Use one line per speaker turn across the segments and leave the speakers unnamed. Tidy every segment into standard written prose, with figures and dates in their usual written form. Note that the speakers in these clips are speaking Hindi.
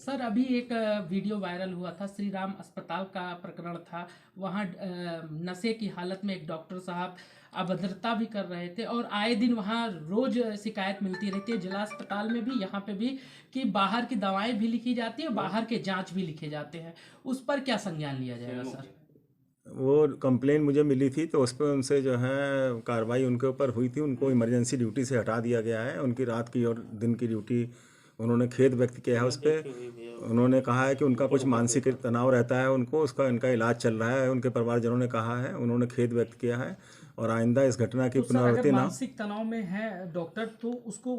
सर अभी एक वीडियो वायरल हुआ था, श्री राम अस्पताल का प्रकरण था। वहाँ नशे की हालत में एक डॉक्टर साहब अभद्रता भी कर रहे थे और आए दिन वहाँ रोज शिकायत मिलती रहती है, जिला अस्पताल में भी, यहाँ पे भी, कि बाहर की दवाएं भी लिखी जाती है, बाहर के जांच भी लिखे जाते हैं। उस पर क्या संज्ञान लिया जाएगा सर?
वो कंप्लेन मुझे मिली थी तो उस पर उनसे जो है कार्रवाई उनके ऊपर हुई थी। उनको इमरजेंसी ड्यूटी से हटा दिया गया है। उनकी रात की और दिन की ड्यूटी, उन्होंने खेद व्यक्त किया है उस पर। उन्होंने कहा है कि उनका कुछ मानसिक तनाव रहता है, उनको उसका इनका इलाज चल रहा है, उनके परिवारजनों ने कहा है। उन्होंने खेद व्यक्त किया है और आइंदा इस घटना की
तो सर अगर
पुनरावृत्ति ना।
मानसिक तनाव में है डॉक्टर तो उसको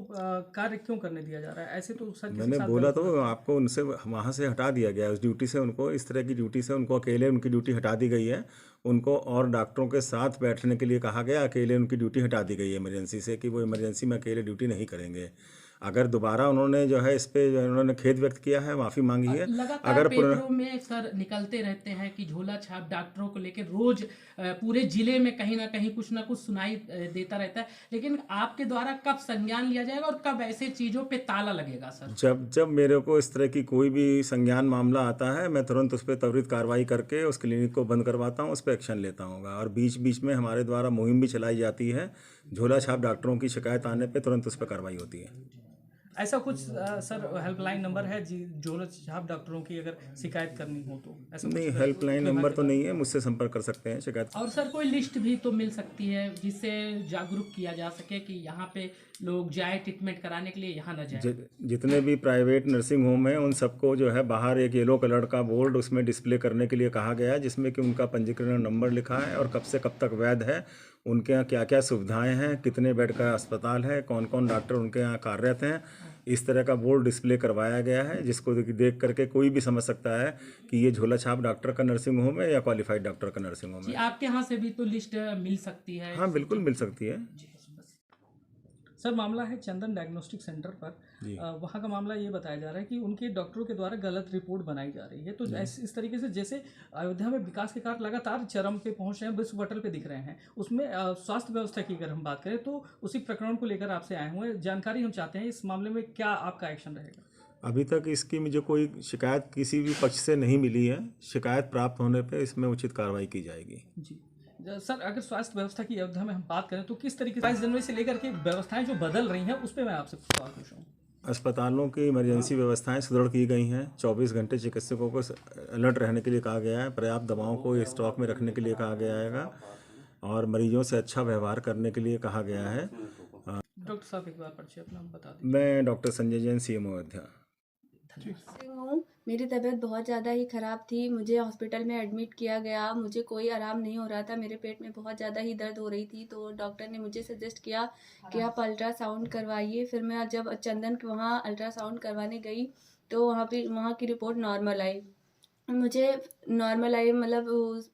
कार्य क्यों करने दिया जा रहा है? ऐसे तो सर किसी के
मैंने
साथ
बोला
गलत
तो
हो जाता है।
आपको, उनसे वहाँ से हटा दिया गया है, उस ड्यूटी से उनको, इस तरह की ड्यूटी से उनको अकेले उनकी ड्यूटी हटा दी गई है। उनको और डॉक्टरों के साथ बैठने के लिए कहा गया, अकेले उनकी ड्यूटी हटा दी गई है इमरजेंसी से, कि वो इमरजेंसी में अकेले ड्यूटी नहीं करेंगे। अगर दोबारा उन्होंने जो है इस पे जो उन्होंने खेद व्यक्त किया है, माफ़ी मांगी है।
लगातार
अगर
पेपरों में सर निकलते रहते हैं कि झोला छाप डॉक्टरों को लेकर रोज पूरे जिले में कहीं ना कुछ सुनाई देता रहता है। लेकिन आपके द्वारा कब संज्ञान लिया जाएगा और कब ऐसे चीजों पे ताला लगेगा सर?
जब जब मेरे को इस तरह की कोई भी संज्ञान मामला आता है, मैं तुरंत उस पर त्वरित कार्रवाई करके उस क्लिनिक को बंद करवाता हूँ, उस पर एक्शन लेता हूँ। और बीच बीच में हमारे द्वारा मुहिम भी चलाई जाती है। झोला छाप डॉक्टरों की शिकायत आने पे तुरंत उस पर कार्रवाई होती है।
ऐसा कुछ सर हेल्पलाइन नंबर है जी जो छाप डॉक्टरों की अगर शिकायत करनी हो तो ऐसा
नहीं,
कुछ
हेल्पलाइन
विभाग
नंबर
के
तो
द्वारा?
नहीं है, मुझसे संपर्क कर सकते हैं शिकायत।
और सर कोई लिस्ट भी तो मिल सकती है जिससे जागरूक किया जा सके कि यहाँ पे लोग जाए ट्रीटमेंट कराने के लिए, यहाँ ना जाए।
जितने भी प्राइवेट नर्सिंग होम हैं उन सबको जो है बाहर एक येलो कलर का बोर्ड उसमें डिस्प्ले करने के लिए कहा गया है, जिसमें कि उनका पंजीकरण नंबर लिखा है और कब से कब तक वैध है, उनके यहाँ क्या क्या सुविधाएं हैं, कितने बेड का अस्पताल है, कौन कौन डॉक्टर उनके यहाँ कार्यरत हैं। इस तरह का बोर्ड डिस्प्ले करवाया गया है, जिसको देख करके कोई भी समझ सकता है कि ये झोला छाप डॉक्टर का नर्सिंग होम है या क्वालिफाइड डॉक्टर का नर्सिंग होम
जी
है।
आपके यहाँ से भी तो लिस्ट मिल सकती है?
हाँ, बिल्कुल मिल सकती है।
जी बस।
सर मामला है चंदन डायग्नोस्टिक सेंटर पर।
जी।
वहाँ का मामला ये बताया जा रहा है कि उनके डॉक्टरों के द्वारा गलत रिपोर्ट बनाई जा रही है। तो इस तरीके से जैसे अयोध्या में विकास के कार्य लगातार चरम पे पहुंच रहे हैं, विश्व पटल पे दिख रहे हैं, उसमें स्वास्थ्य व्यवस्था की अगर हम बात करें तो उसी प्रकरण को लेकर आपसे आए हुए हैं। जानकारी हम चाहते हैं इस मामले में क्या आपका एक्शन रहेगा?
अभी तक इसकी मुझे कोई शिकायत किसी भी पक्ष से नहीं मिली है। शिकायत प्राप्त होने पे इसमें उचित कार्रवाई की जाएगी।
जी सर अगर स्वास्थ्य व्यवस्था की अयोध्या में हम बात करें तो किस तरीके से 22 जनवरी से लेकर के व्यवस्थाएं जो बदल रही हैं उस पर मैं आपसे सवाल पूछ रहा हूँ।
अस्पतालों की इमरजेंसी व्यवस्थाएं सुदृढ़ की गई हैं। 24 घंटे चिकित्सकों को अलर्ट रहने के लिए कहा गया है। पर्याप्त दवाओं को स्टॉक में रखने के लिए कहा गया है और मरीजों से अच्छा व्यवहार करने के लिए कहा गया है।
डॉक्टर साहब एक बार परिचय अपना बता दीजिए।
मैं डॉक्टर संजय जैन, CMO अयोध्या।
से हूँ। मेरी तबीयत बहुत ज़्यादा ही ख़राब थी। मुझे हॉस्पिटल में एडमिट किया गया। मुझे कोई आराम नहीं हो रहा था। मेरे पेट में बहुत ज़्यादा ही दर्द हो रही थी। तो डॉक्टर ने मुझे सजेस्ट किया कि आप अल्ट्रासाउंड करवाइए। फिर मैं जब चंदन के वहाँ अल्ट्रासाउंड करवाने गई तो वहाँ की रिपोर्ट नॉर्मल आई। मुझे नॉर्मल आई, मतलब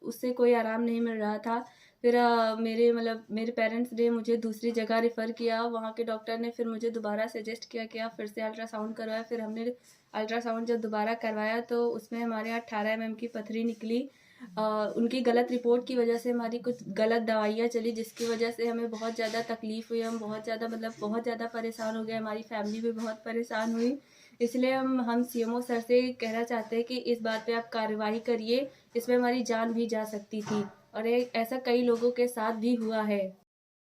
उससे कोई आराम नहीं मिल रहा था। फिर मेरे पेरेंट्स ने मुझे दूसरी जगह रेफ़र किया। वहाँ के डॉक्टर ने फिर मुझे दोबारा सजेस्ट किया कि आप फिर से अल्ट्रासाउंड करवाएं। फिर हमने अल्ट्रासाउंड जब दोबारा करवाया तो उसमें हमारे यहाँ 18 mm की पथरी निकली। उनकी गलत रिपोर्ट की वजह से हमारी कुछ गलत दवाइयाँ चली, जिसकी वजह से हमें बहुत ज़्यादा तकलीफ़ हुई। हम बहुत ज़्यादा परेशान हो गए। हमारी फैमिली भी बहुत परेशान हुई। इसलिए हम CMO सर से कहना चाहते हैं कि इस बात पे आप कार्रवाई करिए। इसमें हमारी जान भी जा सकती थी और ऐसा कई लोगों के साथ भी हुआ है।